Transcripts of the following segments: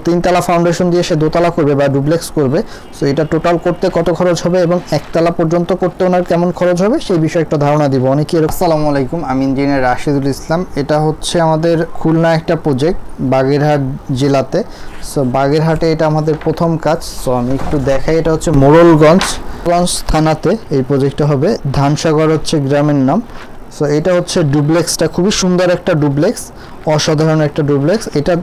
তিনতলা ফাউন্ডেশন দিয়ে সে দোতলা করবে বা ডুপ্লেক্স করবে। সো এটা টোটাল করতে কত খরচ হবে এবং একতলা পর্যন্ত করতে ওনার কেমন খরচ হবে সেই বিষয়ে একটা ধারণা দিব অনেকে। আসসালামু আলাইকুম, আমি ইঞ্জিনিয়ার রাশিদুল ইসলাম। এটা হচ্ছে আমাদের খুলনা একটা প্রজেক্ট বাগেরহাট জেলাতে। সো বাগেরহাটে এটা আমাদের প্রথম কাজ। সো আমি একটু দেখাই, এটা হচ্ছে মোড়লগঞ্জ থানাতে এই প্রজেক্টটা হবে। ধানসাগর হচ্ছে গ্রামের নাম। সো এটা হচ্ছে ডুপ্লেক্সটা, খুবই সুন্দর একটা ডুপ্লেক্স, অসাধারণ একটা ডুপ্লেক্স। এটা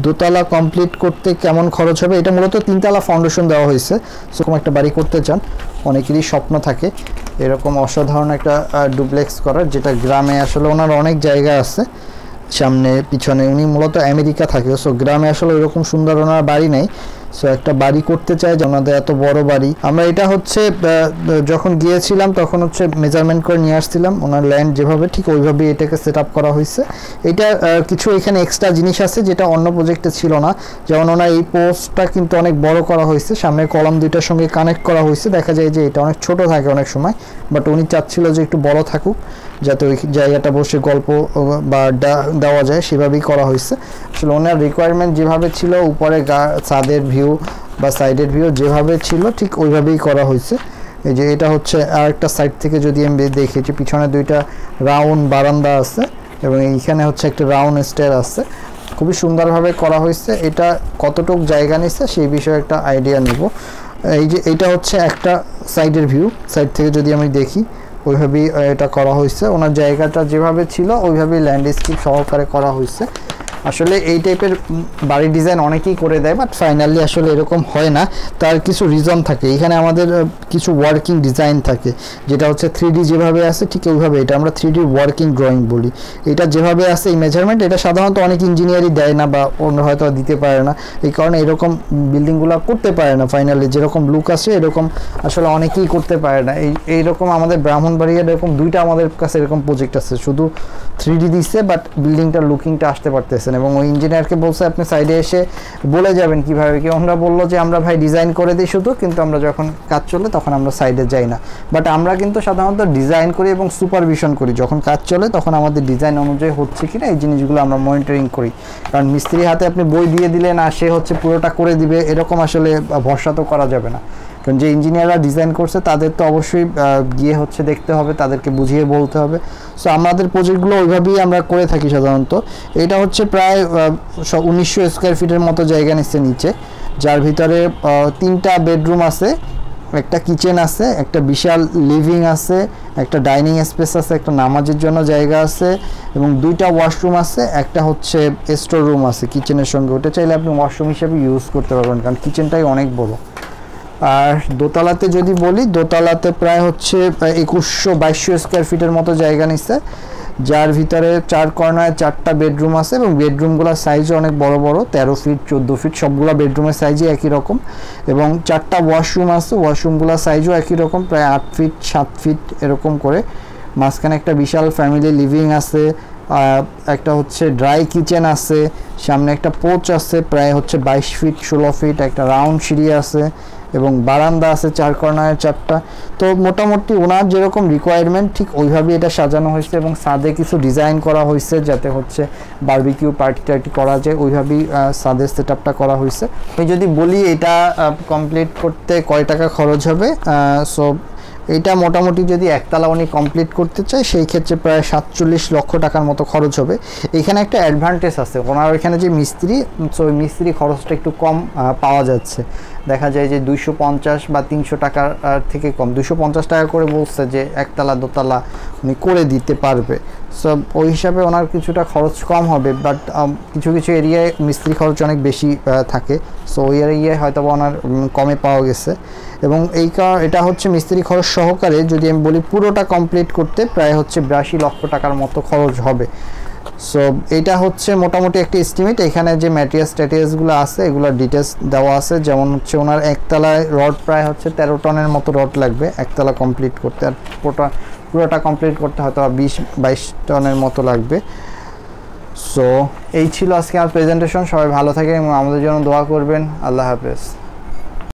দোতলা কমপ্লিট করতে কেমন খরচ হবে, এটা মূলত তিনতলা ফাউন্ডেশন দেওয়া হয়েছে। সেরকম একটা বাড়ি করতে চান, অনেকেরই স্বপ্ন থাকে এরকম অসাধারণ একটা ডুপ্লেক্স করার, যেটা গ্রামে আসলে ওনার অনেক জায়গা আছে সামনে পিছনে, উনি মূলত আমেরিকা থাকে। সো গ্রামে আসলে ওইরকম সুন্দর ওনার বাড়ি নেই। সো একটা বাড়ি করতে চাই যে ওনাদের এত বড় বাড়ি। আমরা এটা হচ্ছে যখন গিয়েছিলাম তখন হচ্ছে মেজারমেন্ট করে নিয়ে আসছিলাম, ওনার ল্যান্ড যেভাবে ঠিক ওইভাবেই এটাকে সেট আপ করা হয়েছে। এটা কিছু এখানে এক্সট্রা জিনিস আছে যেটা অন্য প্রজেক্টে ছিল না, যেমন ওনার এই পোস্টটা কিন্তু অনেক বড় করা হয়েছে, সামনের কলাম দুইটার সঙ্গে কানেক্ট করা হয়েছে। দেখা যায় যে এটা অনেক ছোট থাকে অনেক সময়, বাট উনি চাচ্ছিল যে একটু বড় থাকুক যাতে ওই জায়গাটা বসে গল্প বা দেওয়া যায়, সেভাবেই করা হয়েছে। আসলে ওনার রিকোয়ারমেন্ট যেভাবে ছিল, উপরে ছাদের ভিউ বা সাইডের ভিউ যেভাবে ছিল ঠিক ওইভাবেই করা হয়েছে। এই যে এটা হচ্ছে আরেকটা সাইড থেকে যদি আমি দেখেছি, পিছনে দুইটা রাউন্ড বারান্দা আছে এবং এইখানে হচ্ছে একটা রাউন্ড স্টেয়ার আছে, খুবই সুন্দরভাবে করা হয়েছে। এটা কতটুক জায়গা নিচ্ছে সেই বিষয়ে একটা আইডিয়া নিব। এই যে এটা হচ্ছে একটা সাইডের ভিউ, সাইড থেকে যদি আমি দেখি ওইভাবেই এটা করা হয়েছে। ওনার জায়গাটা যেভাবে ছিল ওইভাবেই ল্যান্ডস্কেপ সহকারে করা হয়েছে। আসলে এই টাইপের বাড়ি ডিজাইন অনেকেই করে দেয়, বাট ফাইনালি আসলে এরকম হয় না, তার কিছু রিজন থাকে। এখানে আমাদের কিছু ওয়ার্কিং ডিজাইন থাকে, যেটা হচ্ছে 3D যেভাবে আছে ঠিক ওইভাবে, এটা আমরা 3D ওয়ার্কিং ড্রয়িং বলি। এটা যেভাবে আছে এই মেজারমেন্ট, এটা সাধারণত অনেক ইঞ্জিনিয়ারই দেয় না বা অন্য হয়তো দিতে পারে না, এই কারণে এরকম বিল্ডিংগুলো করতে পারে না। ফাইনালি যেরকম লুক আসে এরকম আসলে অনেকেই করতে পারে না। এইরকম আমাদের ব্রাহ্মণবাড়িয়ার এরকম দুইটা আমাদের কাছে এরকম প্রজেক্ট আছে, শুধু 3D দিচ্ছে বাট বিল্ডিংটার লুকিংটা আসতে পারতেছে, এবং ওই ইঞ্জিনিয়ারকে বলছে আপনি সাইডে এসে বলে যাবেন কিভাবে কি। আমরা বললো যে আমরা ভাই ডিজাইন করে দিই শুধু, কিন্তু আমরা যখন কাজ চলে তখন আমরা সাইডে যাই না। বাট আমরা কিন্তু সাধারণত ডিজাইন করি এবং সুপারভিশন করি, যখন কাজ চলে তখন আমাদের ডিজাইন অনুযায়ী হচ্ছে কিনা এই জিনিসগুলো আমরা মনিটরিং করি। কারণ মিস্ত্রি হাতে আপনি বই দিয়ে দিলেন আর সে হচ্ছে পুরোটা করে দিবে, এরকম আসলে ভরসা তো করা যাবে না। কারণ যে ইঞ্জিনিয়াররা ডিজাইন করছে তাদের তো অবশ্যই গিয়ে হচ্ছে দেখতে হবে, তাদেরকে বুঝিয়ে বলতে হবে। সো আমাদের প্রজেক্টগুলো ওইভাবেই আমরা করে থাকি সাধারণত। এটা হচ্ছে প্রায় 1900 স্কোয়ার ফিটের মতো জায়গা নিচে, যার ভিতরে 3টা বেডরুম আছে, একটা কিচেন আছে, একটা বিশাল লিভিং আছে, একটা ডাইনিং স্পেস আছে, একটা নামাজের জন্য জায়গা আছে এবং 2টা ওয়াশরুম আছে, একটা হচ্ছে স্টোর রুম আছে কিচেনের সঙ্গে। ওটা চাইলে আপনি ওয়াশরুম হিসেবে ইউজ করতে পারবেন, কারণ কিচেনটাই অনেক বড়। আর দোতলাতে যদি বলি, দোতলাতে প্রায় হচ্ছে 2100-2200 স্কোয়ার ফিটের মতো জায়গা নিচ্ছে, যার ভিতরে 4 কর্নারে 4টা বেডরুম আছে এবং বেডরুমগুলোর সাইজও অনেক বড় বড়, 13 ফিট 14 ফিট সবগুলো বেডরুমের সাইজই একই রকম, এবং 4টা ওয়াশরুম আছে, ওয়াশরুমগুলোর সাইজও একই রকম, প্রায় 8 ফিট 7 ফিট এরকম করে। মাঝখানে একটা বিশাল ফ্যামিলি লিভিং আছে, একটা হচ্ছে ড্রাই কিচেন আছে, সামনে একটা পোচ আছে প্রায় হচ্ছে 22 ফিট 16 ফিট, একটা রাউন্ড সিঁড়ি আছে এবং বারান্দা আছে 4 কর্নারে 4টা। তো মোটামুটি ওনার যেরকম রিকোয়ারমেন্ট ঠিক ওইভাবেই এটা সাজানো হয়েছে এবং ছাদে কিছু ডিজাইন করা হয়েছে যাতে হচ্ছে বারবিকিউ পার্টি টার্টি করা যায়, ওইভাবেই ছাদের সেট আপটা করা হয়েছে। আমি যদি বলি এটা কমপ্লিট করতে কয় টাকা খরচ হবে, সো এটা মোটামুটি যদি একতলা উনি কমপ্লিট করতে চায় সেই ক্ষেত্রে প্রায় 47 লক্ষ টাকার মতো খরচ হবে। এখানে একটা অ্যাডভান্টেজ আছে, ওনার এখানে যে মিস্ত্রি, সো ওই মিস্ত্রি খরচটা একটু কম পাওয়া যাচ্ছে। দেখা যায় যে 250 বা 300 টাকার থেকে কম, 250 টাকা করে বলছে যে একতলা দোতলা উনি করে দিতে পারবে। সো ওই হিসাবে ওনার কিছুটা খরচ কম হবে, বাট কিছু কিছু এরিয়ায় মিস্ত্রি খরচ অনেক বেশি থাকে। সো ওই এরিয়ায় হয়তো ওনার কমে পাওয়া গেছে, এবং এটা হচ্ছে মিস্ত্রি খরচ সহকারে যদি আমি বলি পুরোটা কমপ্লিট করতে প্রায় হচ্ছে 82 লক্ষ টাকার মতো খরচ হবে। সো এটা হচ্ছে মোটামুটি একটা এস্টিমেট। এখানে যে ম্যাটেরিয়ালসগুলো আছে এগুলোর ডিটেলস দেওয়া আছে, যেমন হচ্ছে ওনার একতলায় রড প্রায় হচ্ছে 13 টনের মতো রড লাগবে একতলা কমপ্লিট করতে, আর পুরোটা কমপ্লিট করতে হয়তো 20-22 টনের মতো লাগবে। সো এই ছিল আজকে আমার প্রেজেন্টেশন। সবাই ভালো থাকেন এবং আমাদের জন্য দোয়া করবেন। আল্লাহ হাফেজ।